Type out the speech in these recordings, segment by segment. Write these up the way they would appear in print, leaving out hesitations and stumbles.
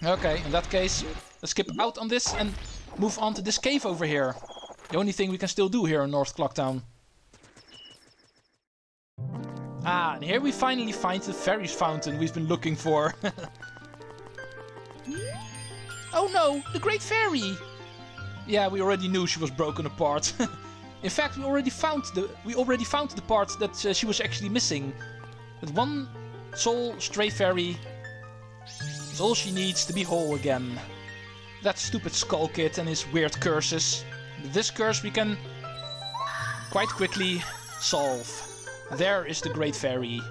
Okay, in that case, let's skip out on this and move on to this cave over here. The only thing we can still do here in North Clocktown. Ah, and here we finally find the fairy's fountain we've been looking for. Oh no, the Great Fairy! Yeah, we already knew she was broken apart. In fact, we already found the part that she was actually missing. That one soul stray fairy is all she needs to be whole again. That stupid Skull Kid and his weird curses. But this curse we can quite quickly solve. There is the Great Fairy.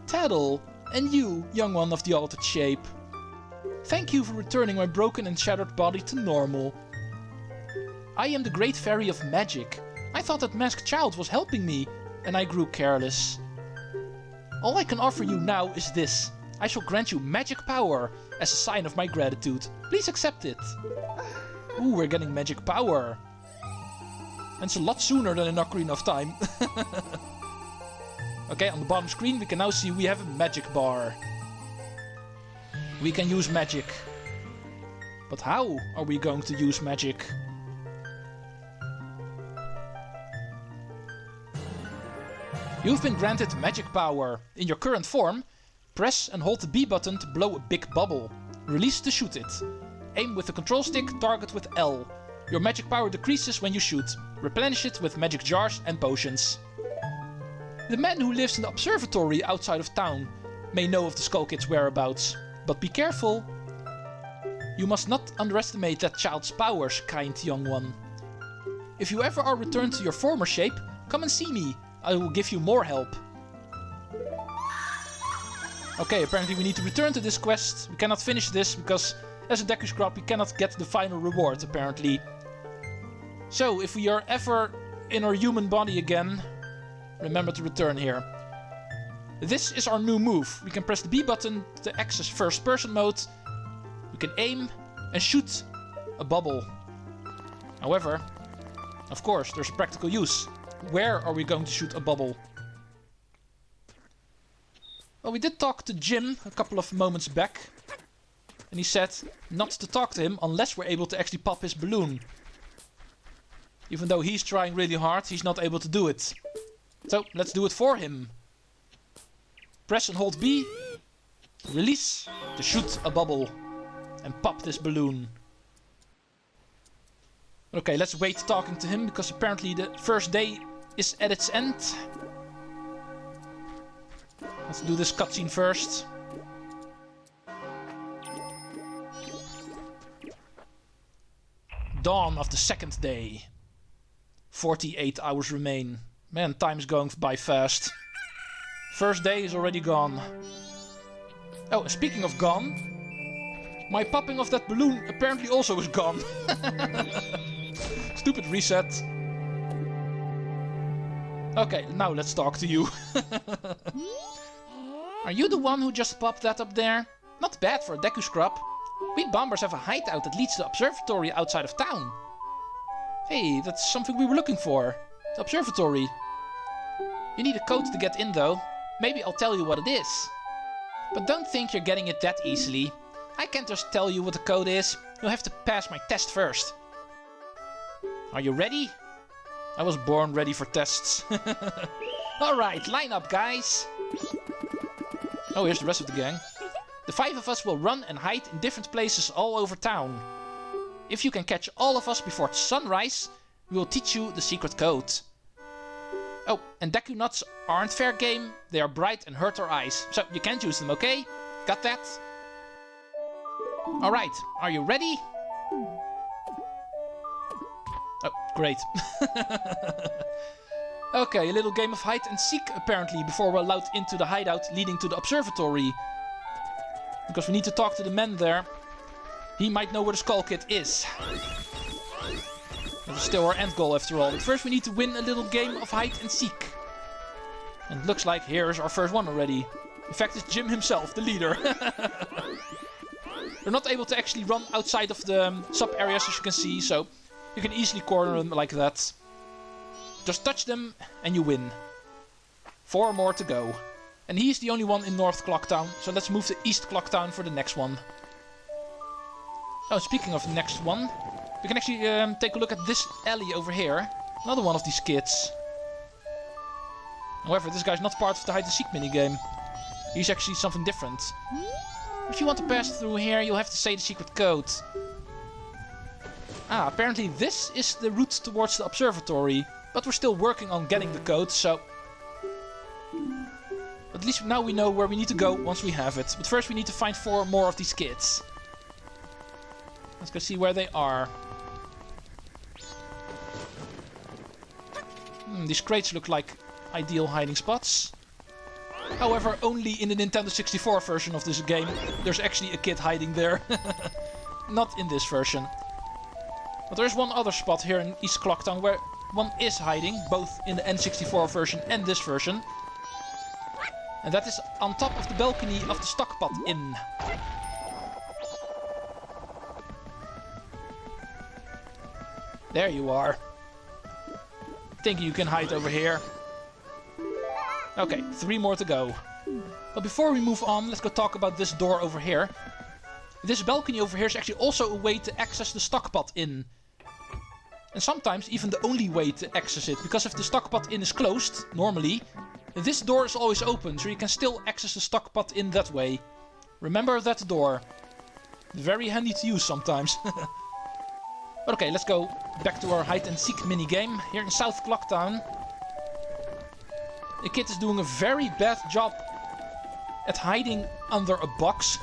Tattle, and you, young one of the altered shape. Thank you for returning my broken and shattered body to normal. I am the Great Fairy of Magic. I thought that masked child was helping me, and I grew careless. All I can offer you now is this. I shall grant you magic power as a sign of my gratitude. Please accept it. Ooh, we're getting magic power. And it's a lot sooner than in Ocarina of Time. Okay, on the bottom screen we can now see we have a magic bar. We can use magic. But how are we going to use magic? You've been granted magic power. In your current form, press and hold the B button to blow a big bubble. Release to shoot it. Aim with the control stick, target with L. Your magic power decreases when you shoot. Replenish it with magic jars and potions. The man who lives in the observatory outside of town may know of the Skull Kid's whereabouts. But be careful. You must not underestimate that child's powers, kind young one. If you ever are returned to your former shape, come and see me. I will give you more help. Okay, apparently we need to return to this quest. We cannot finish this because as a Deku Scrub we cannot get the final reward apparently. So if we are ever in our human body again, remember to return here. This is our new move. We can press the B button to access first person mode. We can aim and shoot a bubble. However, of course, there's practical use. Where are we going to shoot a bubble? Well, we did talk to Jim a couple of moments back. And he said not to talk to him unless we're able to actually pop his balloon. Even though he's trying really hard, he's not able to do it. So, let's do it for him. Press and hold B. Release to shoot a bubble. And pop this balloon. Okay, let's wait talking to him because apparently the first day is at its end. Let's do this cutscene first. Dawn of the second day. 48 hours remain. Man, time's going by fast. First day is already gone. Oh, speaking of gone, my popping of that balloon apparently also is gone. Stupid reset. Okay, now let's talk to you. Are you the one who just popped that up there? Not bad for a Deku Scrub. We bombers have a hideout that leads to the observatory outside of town. Hey, that's something we were looking for. The observatory. You need a code to get in though. Maybe I'll tell you what it is. But don't think you're getting it that easily. I can't just tell you what the code is. You'll have to pass my test first. Are you ready? I was born ready for tests. Alright, line up guys. Oh, here's the rest of the gang. The 5 of us will run and hide in different places all over town. If you can catch all of us before sunrise, we will teach you the secret code. Oh, and Deku Nuts aren't fair game. They are bright and hurt our eyes. So you can't use them, okay? Got that? Alright, are you ready? Oh, great. Okay, a little game of hide and seek apparently before we're allowed into the hideout leading to the observatory. Because we need to talk to the man there. He might know where the Skull Kid is. That is still our end goal after all. But first we need to win a little game of hide and seek. And it looks like here's our first one already. In fact, it's Jim himself, the leader. They're not able to actually run outside of the sub-areas as you can see, so you can easily corner them like that. Just touch them and you win. 4 more to go. And he's the only one in North Clocktown, so let's move to East Clocktown for the next one. Oh, speaking of the next one, we can actually take a look at this alley over here. Another one of these kids. However, this guy's not part of the hide-and-seek minigame. He's actually something different. If you want to pass through here, you'll have to say the secret code. Ah, apparently this is the route towards the observatory. But we're still working on getting the code, so... At least now we know where we need to go once we have it. But first we need to find 4 more of these kids. Let's go see where they are. These crates look like ideal hiding spots. However, only in the Nintendo 64 version of this game there's actually a kid hiding there. Not in this version. But there's one other spot here in East Clocktown where one is hiding, both in the N64 version and this version. And that is on top of the balcony of the Stockpot Inn. There you are. Think you can hide over here. Okay, 3 more to go. But before we move on, let's go talk about this door over here. This balcony over here is actually also a way to access the Stockpot Inn. And sometimes even the only way to access it, because if the Stockpot Inn is closed, normally, this door is always open, so you can still access the Stockpot Inn that way. Remember that door. Very handy to use sometimes. But okay, let's go back to our hide-and-seek minigame here in South Clocktown. The kid is doing a very bad job at hiding under a box.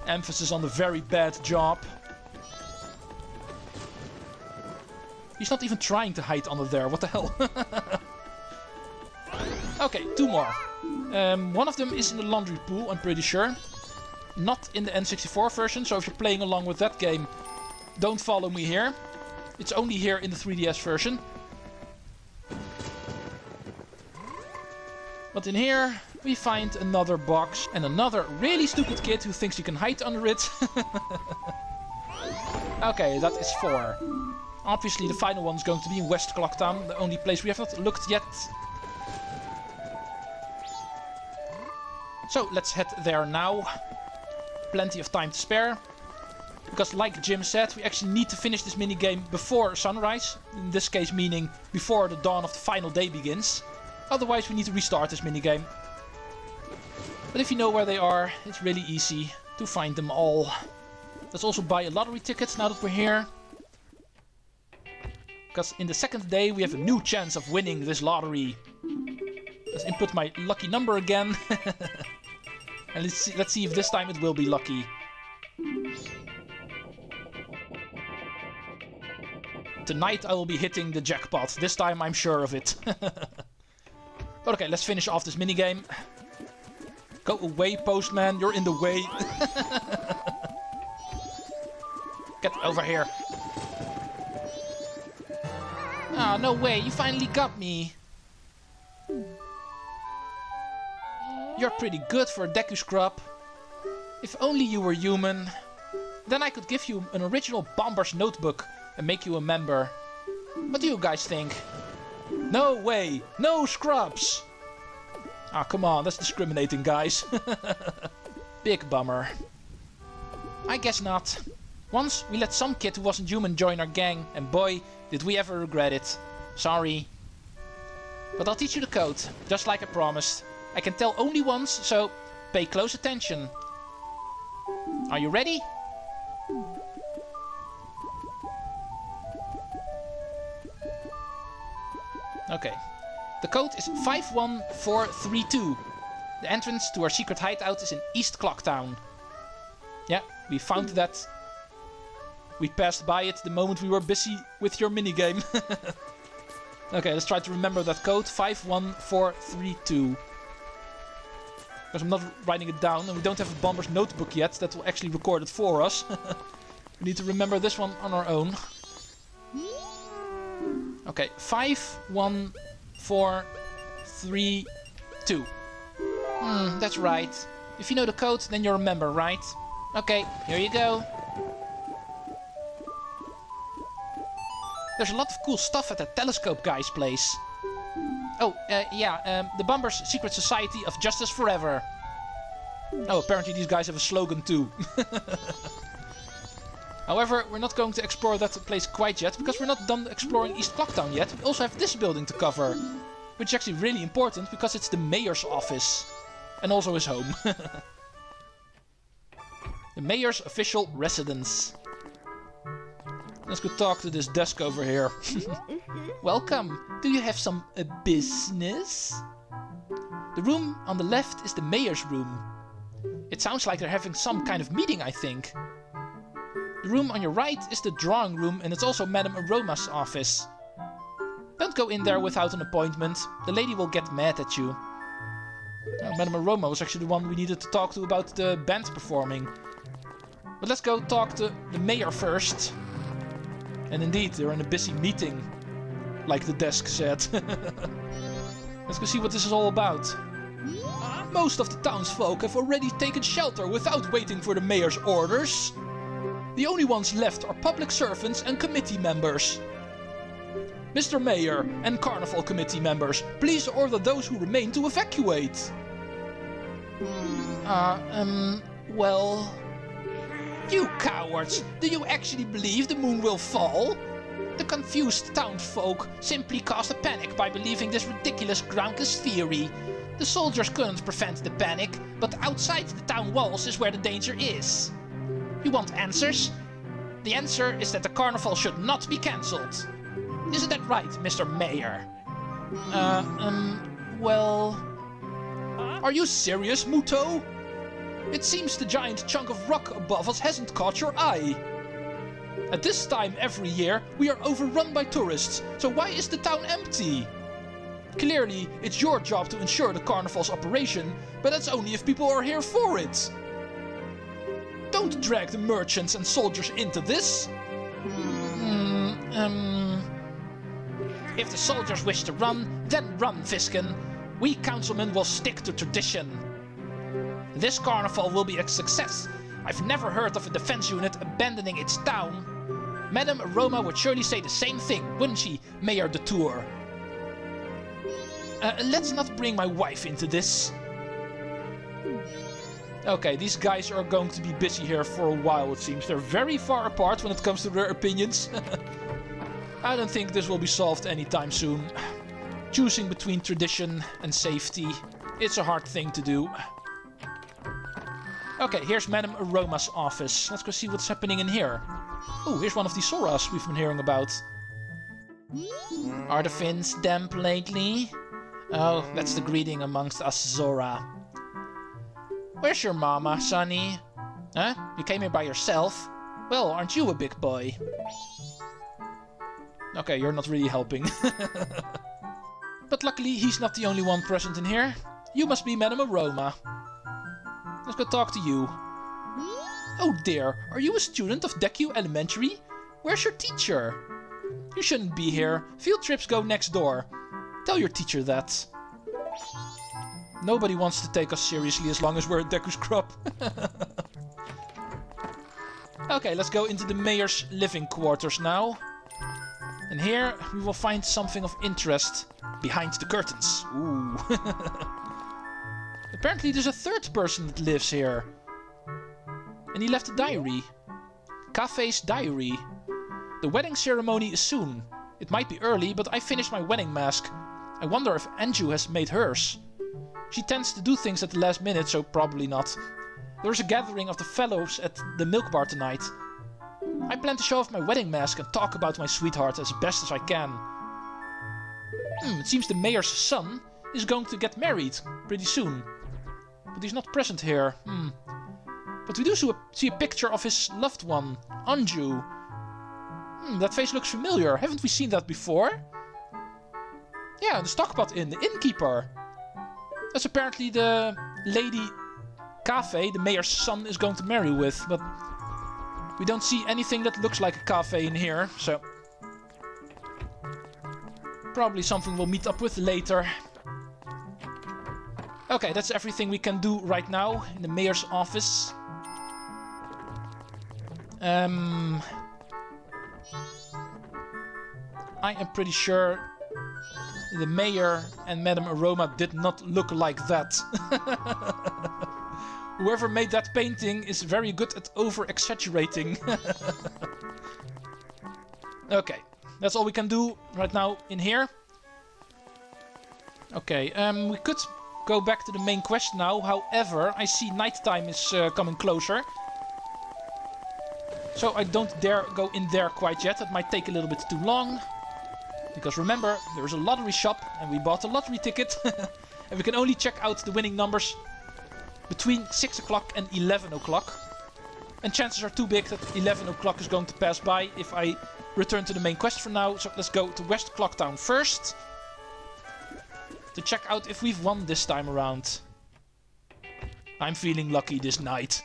Emphasis on the very bad job. He's not even trying to hide under there, what the hell? Okay, 2 more. One of them is in the laundry pool, I'm pretty sure. Not in the N64 version, so if you're playing along with that game, don't follow me here. It's only here in the 3DS version. But in here, we find another box and another really stupid kid who thinks you can hide under it. Okay, that is 4. Obviously the final one is going to be in West Clocktown, the only place we have not looked yet. So let's head there now. Plenty of time to spare. Because like Jim said, we actually need to finish this minigame before sunrise. In this case meaning before the dawn of the final day begins. Otherwise we need to restart this minigame. But if you know where they are, it's really easy to find them all. Let's also buy a lottery ticket now that we're here. Because in the second day we have a new chance of winning this lottery. Let's input my lucky number again. And let's see if this time it will be lucky. Tonight I will be hitting the jackpot. This time I'm sure of it. But okay, let's finish off this minigame. Go away, postman. You're in the way. Get over here. Ah, no way. You finally got me. You're pretty good for a Deku Scrub. If only you were human. Then I could give you an original Bomber's notebook and make you a member. What do you guys think? No way! No scrubs! Ah, come on, that's discriminating, guys. Big bummer. I guess not. Once we let some kid who wasn't human join our gang, and boy, did we ever regret it. Sorry. But I'll teach you the code, just like I promised. I can tell only once, so pay close attention. Are you ready? Okay. The code is 51432. The entrance to our secret hideout is in East Clocktown. Yeah, we found that. We passed by it the moment we were busy with your minigame. Okay, let's try to remember that code. 51432. Because I'm not writing it down and we don't have a Bomber's notebook yet that will actually record it for us. We need to remember this one on our own. Okay, 51432. That's right. If you know the code, then you're a member, right? Okay, here you go. There's a lot of cool stuff at that telescope guy's place. Oh, the Bombers Secret Society of Justice Forever. Oh, apparently these guys have a slogan too. However, we're not going to explore that place quite yet, because we're not done exploring East Clocktown yet. We also have this building to cover, which is actually really important, because it's the mayor's office. And also his home. The mayor's official residence. Let's go talk to this desk over here. Welcome. Do you have some business? The room on the left is the mayor's room. It sounds like they're having some kind of meeting, I think. The room on your right is the drawing room, and it's also Madame Aroma's office. Don't go in there without an appointment. The lady will get mad at you. Madame Aroma was actually the one we needed to talk to about the band performing. But let's go talk to the mayor first. And indeed, they're in a busy meeting, like the desk said. Let's go see what this is all about. Most of the townsfolk have already taken shelter without waiting for the mayor's orders. The only ones left are public servants and committee members. Mr. Mayor and Carnival Committee members, please order those who remain to evacuate. Well... You cowards! Do you actually believe the moon will fall? The confused townsfolk simply caused a panic by believing this ridiculous groundless theory. The soldiers couldn't prevent the panic, but outside the town walls is where the danger is. You want answers? The answer is that the carnival should not be cancelled. Isn't that right, Mr. Mayor? Well... Are you serious, Muto? It seems the giant chunk of rock above us hasn't caught your eye. At this time every year, we are overrun by tourists, so why is the town empty? Clearly, it's your job to ensure the carnival's operation, but that's only if people are here for it. Don't drag the merchants and soldiers into this. If the soldiers wish to run, then run, Visken. We councilmen will stick to tradition. This carnival will be a success. I've never heard of a defense unit abandoning its town. Madame Aroma would surely say the same thing, wouldn't she, Mayor de Tour? Let's not bring my wife into this. Okay, these guys are going to be busy here for a while, it seems. They're very far apart when it comes to their opinions. I don't think this will be solved anytime soon. Choosing between tradition and safety, it's a hard thing to do. Okay, here's Madame Aroma's office. Let's go see what's happening in here. Oh, here's one of the Soras we've been hearing about. Are the fins damp lately? Oh, that's the greeting amongst us Zora. Where's your mama, Sonny? Huh? You came here by yourself? Well, aren't you a big boy? Okay, you're not really helping. But luckily, he's not the only one present in here. You must be Madame Aroma. Let's go talk to you. Oh dear, are you a student of Deku Elementary? Where's your teacher? You shouldn't be here. Field trips go next door. Tell your teacher that. Nobody wants to take us seriously as long as we're a Deku Scrub. Okay, let's go into the mayor's living quarters now. And here we will find something of interest behind the curtains. Ooh. Apparently there's a third person that lives here. And he left a diary. Cafe's diary. The wedding ceremony is soon. It might be early, but I finished my wedding mask. I wonder if Anju has made hers. She tends to do things at the last minute, so probably not. There's a gathering of the fellows at the milk bar tonight. I plan to show off my wedding mask and talk about my sweetheart as best as I can. It seems the mayor's son is going to get married pretty soon. But he's not present here. But we do see a picture of his loved one, Anju. That face looks familiar. Haven't we seen that before? Yeah, the Stockpot Inn, the innkeeper. That's apparently the lady Cafe the mayor's son is going to marry with, but we don't see anything that looks like a cafe in here, so probably something we'll meet up with later. Okay, that's everything we can do right now in the mayor's office. I am pretty sure The mayor and Madame Aroma did not look like that. Whoever made that painting is very good at over-exaggerating. Okay, that's all we can do right now in here. Okay, we could go back to the main quest now. However, I see nighttime is coming closer. So I don't dare go in there quite yet. It might take a little bit too long. Because remember, there's a lottery shop and we bought a lottery ticket. And we can only check out the winning numbers between 6 o'clock and 11 o'clock. And chances are too big that 11 o'clock is going to pass by if I return to the main quest for now. So let's go to West Clocktown first. To check out if we've won this time around. I'm feeling lucky this night.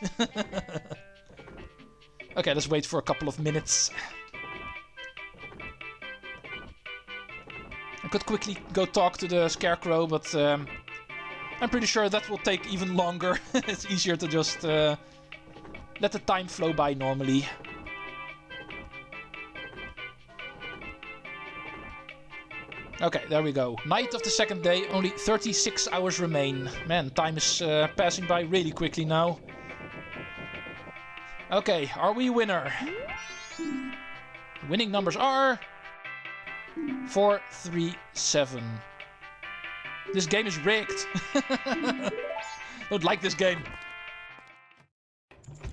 Okay, let's wait for a couple of minutes. I could quickly go talk to the Scarecrow, but I'm pretty sure that will take even longer. It's easier to just let the time flow by normally. Okay, there we go. Night of the second day, only 36 hours remain. Man, time is passing by really quickly now. Okay, are we a winner? The winning numbers are 4, 3, 7. This game is rigged. Don't like this game.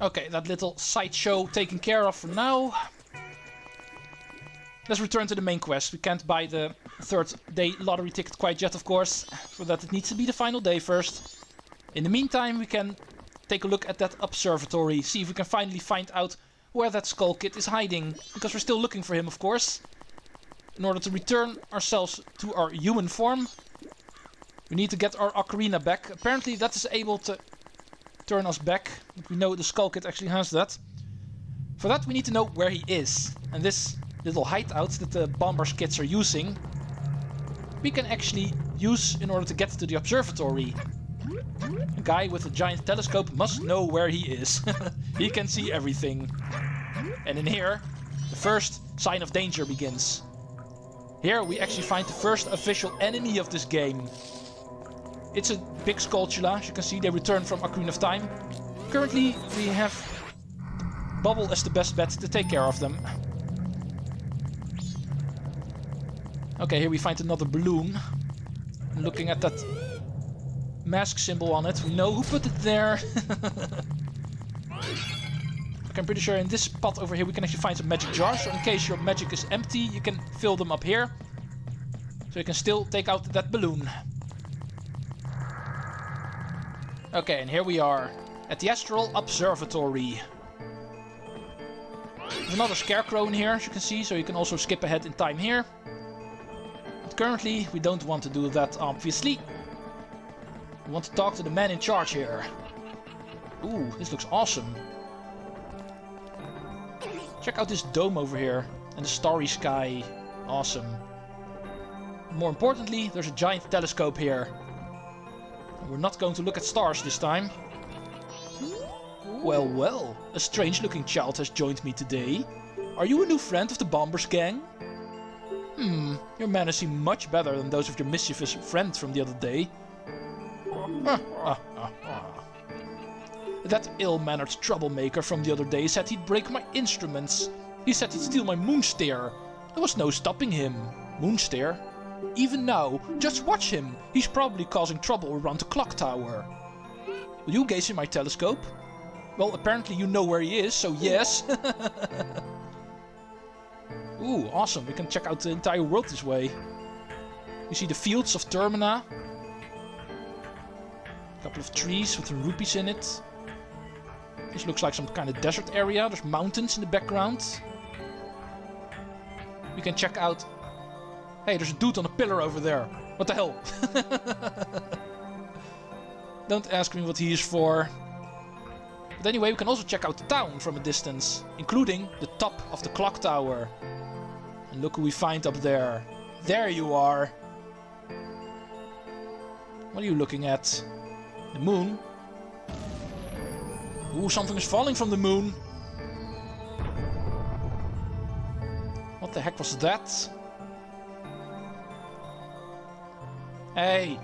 Okay, that little sideshow taken care of for now. Let's return to the main quest. We can't buy the third day lottery ticket quite yet, of course. For that it needs to be the final day first. In the meantime, we can take a look at that observatory. See if we can finally find out where that Skull Kid is hiding. Because we're still looking for him, of course. In order to return ourselves to our human form, we need to get our Ocarina back. Apparently that is able to turn us back. But we know the Skull Kid actually has that. For that we need to know where he is. And this little hideout that the Bombers kids are using, we can actually use in order to get to the observatory. A guy with a giant telescope must know where he is. He can see everything. And in here, the first sign of danger begins. Here we actually find the first official enemy of this game. It's a big Skulltula. As you can see, they return from Ocarina of Time. Currently, we have Bubble as the best bet to take care of them. Okay, here we find another balloon. Looking at that mask symbol on it, we know who put it there. Okay, I'm pretty sure in this spot over here we can actually find some magic jars. So in case your magic is empty, you can fill them up here. So you can still take out that balloon. Okay, and here we are at the Astral Observatory. There's another Scarecrow in here, as you can see, so you can also skip ahead in time here. But currently, we don't want to do that, obviously. We want to talk to the man in charge here. Ooh, this looks awesome. Check out this dome over here, and the starry sky. Awesome. More importantly, there's a giant telescope here. We're not going to look at stars this time. Well, well, a strange-looking child has joined me today. Are you a new friend of the Bombers gang? Your manners seem much better than those of your mischievous friend from the other day. That ill-mannered troublemaker from the other day said he'd break my instruments. He said he'd steal my moonstare. There was no stopping him. Moonstare? Even now, just watch him. He's probably causing trouble around the clock tower. Will you gaze in my telescope? Well, apparently you know where he is, so yes. Ooh, awesome. We can check out the entire world this way. You see the fields of Termina. A couple of trees with rupees in it. This looks like some kind of desert area. There's mountains in the background. We can check out... Hey, there's a dude on a pillar over there. What the hell? Don't ask me what he is for. But anyway, we can also check out the town from a distance, including the top of the clock tower. And look who we find up there. There you are. What are you looking at? The moon? Ooh, something is falling from the moon. What the heck was that? Hey.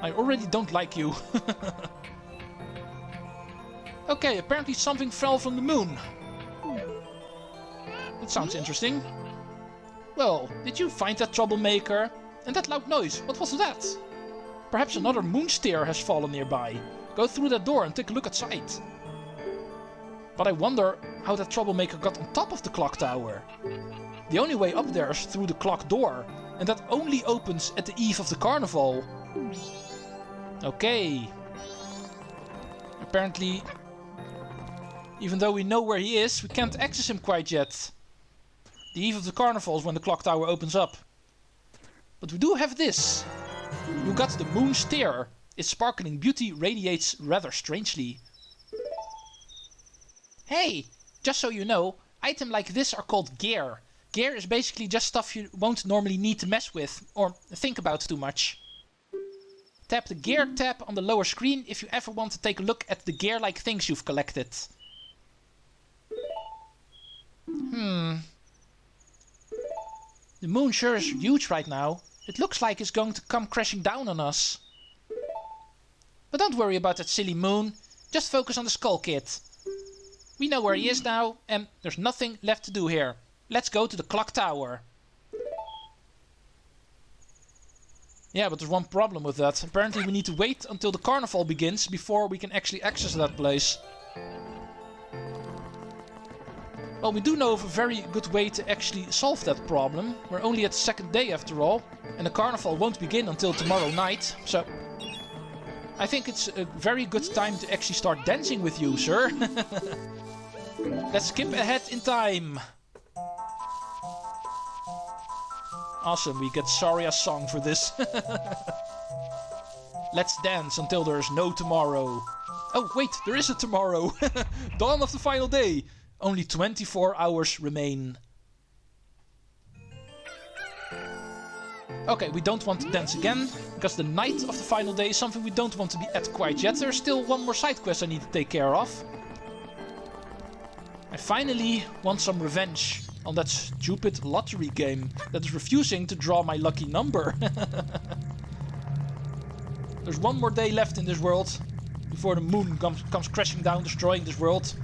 I already don't like you. Okay, apparently something fell from the moon. That sounds interesting. Well, did you find that troublemaker? And that loud noise, what was that? Perhaps another moon steer has fallen nearby. Go through that door and take a look outside. But I wonder how that troublemaker got on top of the clock tower. The only way up there is through the clock door, and that only opens at the eve of the carnival. Okay. Apparently, even though we know where he is, we can't access him quite yet. The eve of the carnival is when the clock tower opens up. But we do have this. You got the moon steer. Its sparkling beauty radiates rather strangely. Hey, just so you know, items like this are called gear. Gear is basically just stuff you won't normally need to mess with or think about too much. Tap the gear tab on the lower screen if you ever want to take a look at the gear-like things you've collected. The moon sure is huge right now. It looks like it's going to come crashing down on us. But don't worry about that silly moon. Just focus on the Skull Kid. We know where he is now, and there's nothing left to do here. Let's go to the clock tower. Yeah, but there's one problem with that. Apparently we need to wait until the carnival begins before we can actually access that place. Well, we do know of a very good way to actually solve that problem. We're only at the second day after all, and the carnival won't begin until tomorrow night, so I think it's a very good time to actually start dancing with you, sir. Let's skip ahead in time. Awesome, we get Saria's song for this. Let's dance until there's no tomorrow. Oh wait, there is a tomorrow. Dawn of the final day. Only 24 hours remain. Okay, we don't want to dance again, because the night of the final day is something we don't want to be at quite yet. There's still one more side quest I need to take care of. I finally want some revenge on that stupid lottery game that is refusing to draw my lucky number. There's one more day left in this world before the moon comes crashing down, destroying this world.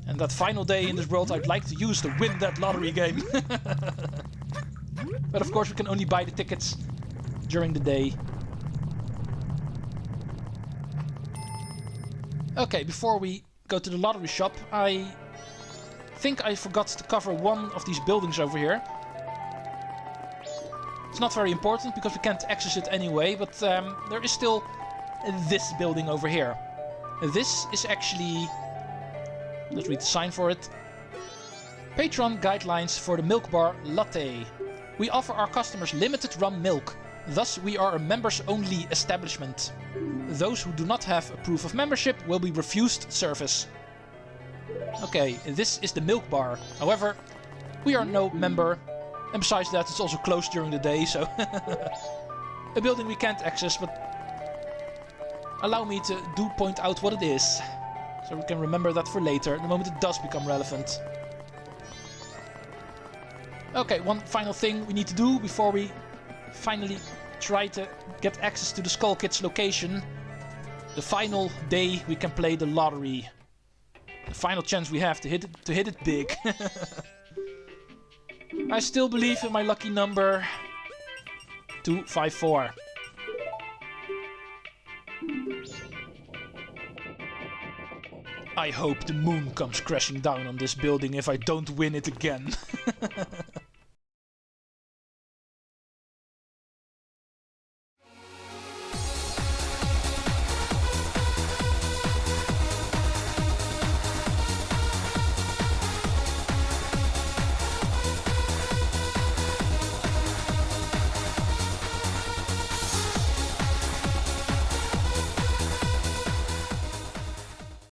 And that final day in this world I'd like to use to win that lottery game. But of course we can only buy the tickets during the day. Okay, before we go to the lottery shop, I think I forgot to cover one of these buildings over here. It's not very important because we can't access it anyway, but there is still this building over here. This is actually... let's read the sign for it. Patron guidelines for the milk bar latte. We offer our customers limited rum milk. Thus, we are a members-only establishment. Those who do not have a proof of membership will be refused service. Okay, this is the milk bar. However, we are no member. And besides that, it's also closed during the day, so... a building we can't access, but... allow me to point out what it is. So we can remember that for later, the moment it does become relevant. Okay, one final thing we need to do before we finally try to get access to the Skull Kid's location. The final day we can play the lottery. The final chance we have to hit it big. I still believe in my lucky number 254. I hope the moon comes crashing down on this building if I don't win it again.